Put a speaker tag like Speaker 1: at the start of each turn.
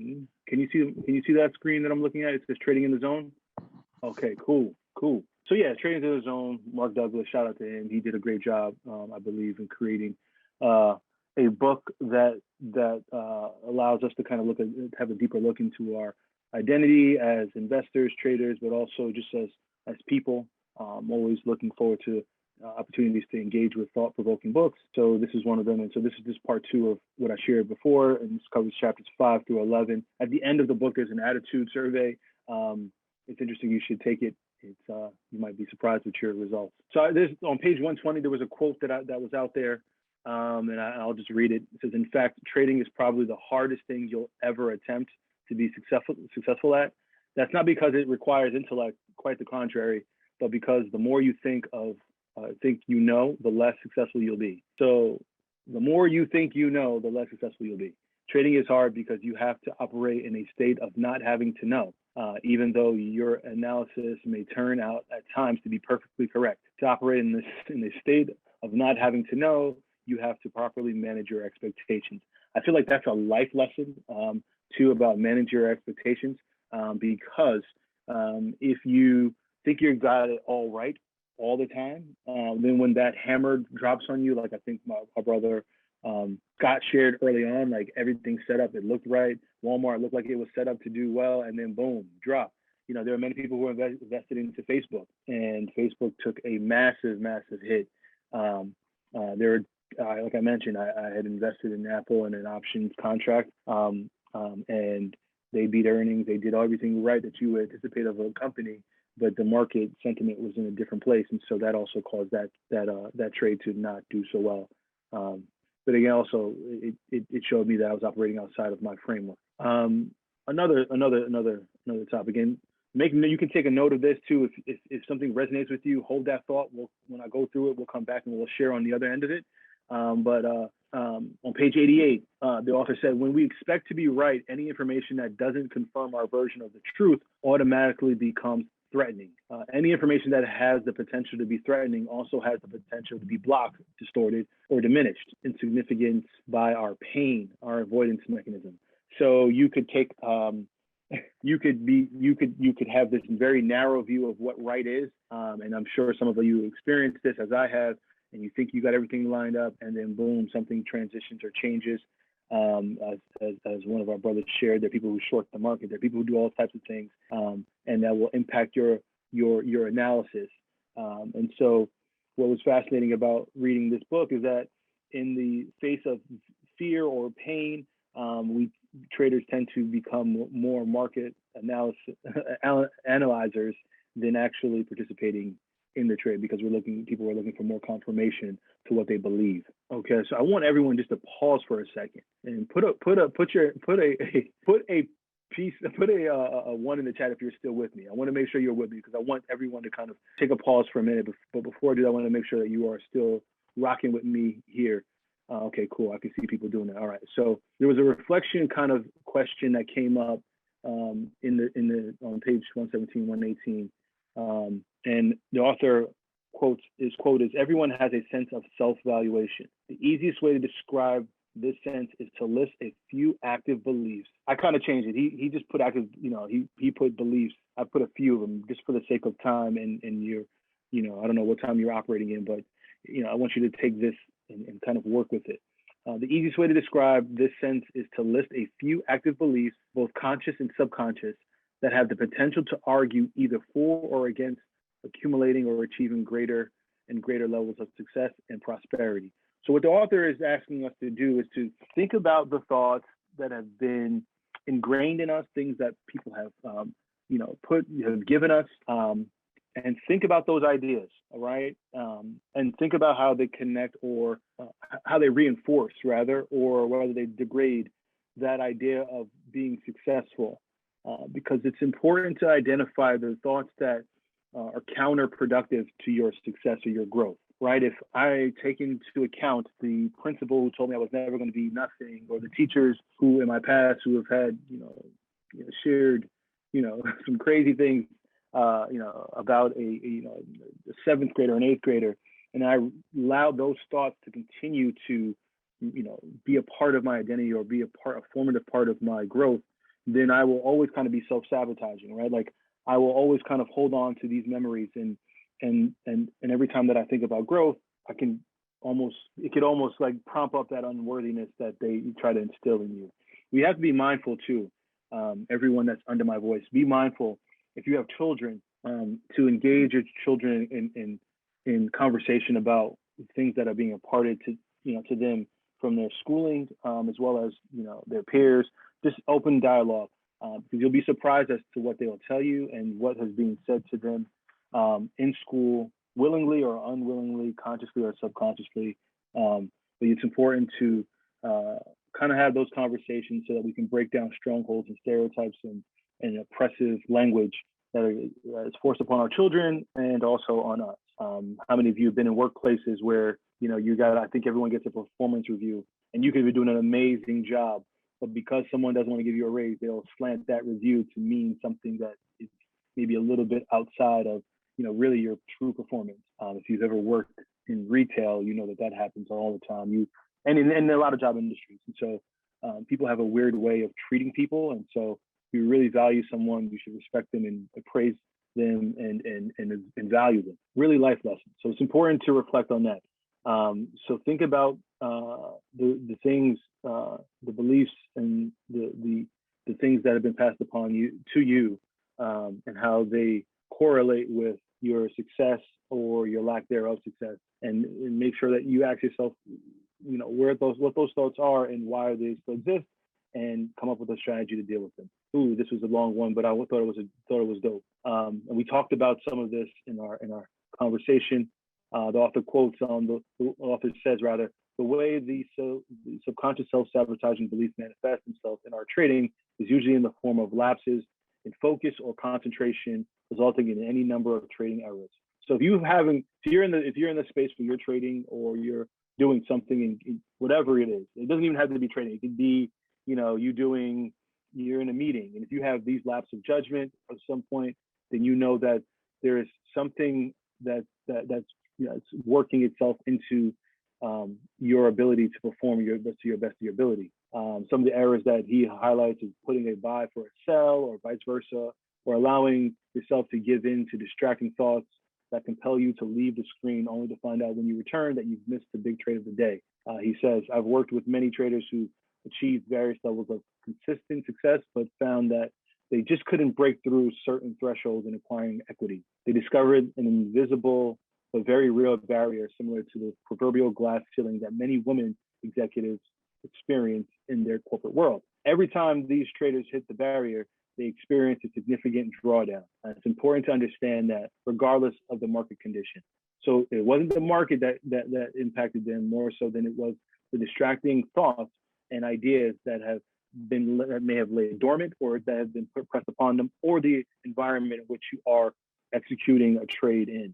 Speaker 1: screen. Can you see that screen that I'm looking at? It says trading in the zone. Okay, cool. So yeah, trading in the zone. Mark Douglas, shout out to him. He did a great job, I believe, in creating a book that allows us to kind of have a deeper look into our identity as investors, traders, but also just as people. Always looking forward to opportunities to engage with thought-provoking books. So this is one of them. And so this is just part 2 of what I shared before, and this covers chapters 5 through 11. At the end of the book, there's an attitude survey. It's interesting. You should take it. It's you might be surprised with your results. So there's on page 120, there was a quote that was out there, and I'll just read it. It says, "In fact, trading is probably the hardest thing you'll ever attempt to be successful at. That's not because it requires intellect, quite the contrary, but because the more you think you know, the less successful you'll be. So the more you think you know, the less successful you'll be. Trading is hard because you have to operate in a state of not having to know, even though your analysis may turn out at times to be perfectly correct. To operate in a state of not having to know, you have to properly manage your expectations." I feel like that's a life lesson too, about manage your expectations, because if you think you got it all right all the time, then when that hammer drops on you, like I think my brother Scott shared early on, like everything set up, it looked right. Walmart looked like it was set up to do well, and then boom, drop. You know, there are many people who invested into Facebook, and Facebook took a massive hit. Like I mentioned, I had invested in Apple in an options contract, and they beat earnings. They did everything right that you would anticipate of a company, but the market sentiment was in a different place, and so that also caused that trade to not do so well. But again, also it showed me that I was operating outside of my framework. Another topic. Again, you can take a note of this too. If something resonates with you, hold that thought. When I go through it, we'll come back and we'll share on the other end of it. But on page 88, the author said, "When we expect to be right, any information that doesn't confirm our version of the truth automatically becomes threatening. Any information that has the potential to be threatening also has the potential to be blocked, distorted, or diminished in significance by our pain, our avoidance mechanism." So you could take, you could have this very narrow view of what right is, and I'm sure some of you experienced this as I have, and you think you got everything lined up, and then boom, something transitions or changes. As one of our brothers shared, there are people who short the market, there are people who do all types of things, and that will impact your analysis. And so what was fascinating about reading this book is that in the face of fear or pain, traders tend to become more market analyzers than actually participating in the trade, because people are looking for more confirmation to what they believe. Okay, so I want everyone just to pause for a second and put a one in the chat if you're still with me. I want to make sure you're with me, because I want everyone to kind of take a pause for a minute. But before I do that, I want to make sure that you are still rocking with me here. Okay, cool. I can see people doing that. All right. So there was a reflection kind of question that came up on page 117, 118. And the author quote is, "Everyone has a sense of self-valuation. The easiest way to describe this sense is to list a few active beliefs." I kind of changed it. He just put active, he put beliefs. I put a few of them just for the sake of time and your, I don't know what time you're operating in, but, I want you to take this and kind of work with it. The easiest way to describe this sense is to list a few active beliefs, both conscious and subconscious, that have the potential to argue either for or against accumulating or achieving greater and greater levels of success and prosperity. So what the author is asking us to do is to think about the thoughts that have been ingrained in us, things that people have, have given us, and think about those ideas, all right? And think about how they connect, or how they reinforce, rather, or whether they degrade that idea of being successful. Because it's important to identify the thoughts that are counterproductive to your success or your growth, right? If I take into account the principal who told me I was never going to be nothing, or the teachers who in my past who have had, shared, some crazy things, about a 7th grader, an 8th grader, and I allowed those thoughts to continue to, be a part of my identity, or be a formative part of my growth, then I will always kind of be self-sabotaging, right? Like I will always kind of hold on to these memories, and every time that I think about growth, it could almost like prompt up that unworthiness that they try to instill in you. We have to be mindful too. Everyone that's under my voice, be mindful if you have children, to engage your children in conversation about things that are being imparted to them from their schooling, as well as their peers. Just open dialogue, because you'll be surprised as to what they will tell you and what has been said to them in school, willingly or unwillingly, consciously or subconsciously. But it's important to kind of have those conversations so that we can break down strongholds and stereotypes and oppressive language that is forced upon our children and also on us. How many of you have been in workplaces where I think everyone gets a performance review, and you could be doing an amazing job, but because someone doesn't want to give you a raise, they'll slant that review to mean something that is maybe a little bit outside of really your true performance. If you've ever worked in retail, you know that happens all the time. And in a lot of job industries. And so people have a weird way of treating people. And so if you really value someone, you should respect them and praise them and value them. Really life lessons. So it's important to reflect on that. So think about the things, the beliefs and the things that have been passed upon to you, and how they correlate with your success or your lack thereof success, and make sure that you ask yourself, what those thoughts are and why they still exist, and come up with a strategy to deal with them. Ooh, this was a long one, but I thought it was dope. And we talked about some of this in our conversation. The author quotes the author says rather, the way the subconscious self-sabotaging beliefs manifest themselves in our trading is usually in the form of lapses in focus or concentration, resulting in any number of trading errors. So if you're in the space where you're trading or you're doing something in whatever it is, it doesn't even have to be trading. It could be, you're in a meeting, and if you have these lapses of judgment at some point, then you know that there is something that's it's working itself into your ability to perform to your best of your ability. Some of the errors that he highlights is putting a buy for a sell, or vice versa, or allowing yourself to give in to distracting thoughts that compel you to leave the screen only to find out when you return that you've missed the big trade of the day. He says, I've worked with many traders who achieved various levels of consistent success, but found that they just couldn't break through certain thresholds in acquiring equity. They discovered an invisible but very real barrier similar to the proverbial glass ceiling that many women executives experience in their corporate world. Every time these traders hit the barrier, they experience a significant drawdown. And it's important to understand that regardless of the market condition. So it wasn't the market that impacted them more so than it was the distracting thoughts and ideas that may have laid dormant, or that have been pressed upon them, or the environment in which you are executing a trade in.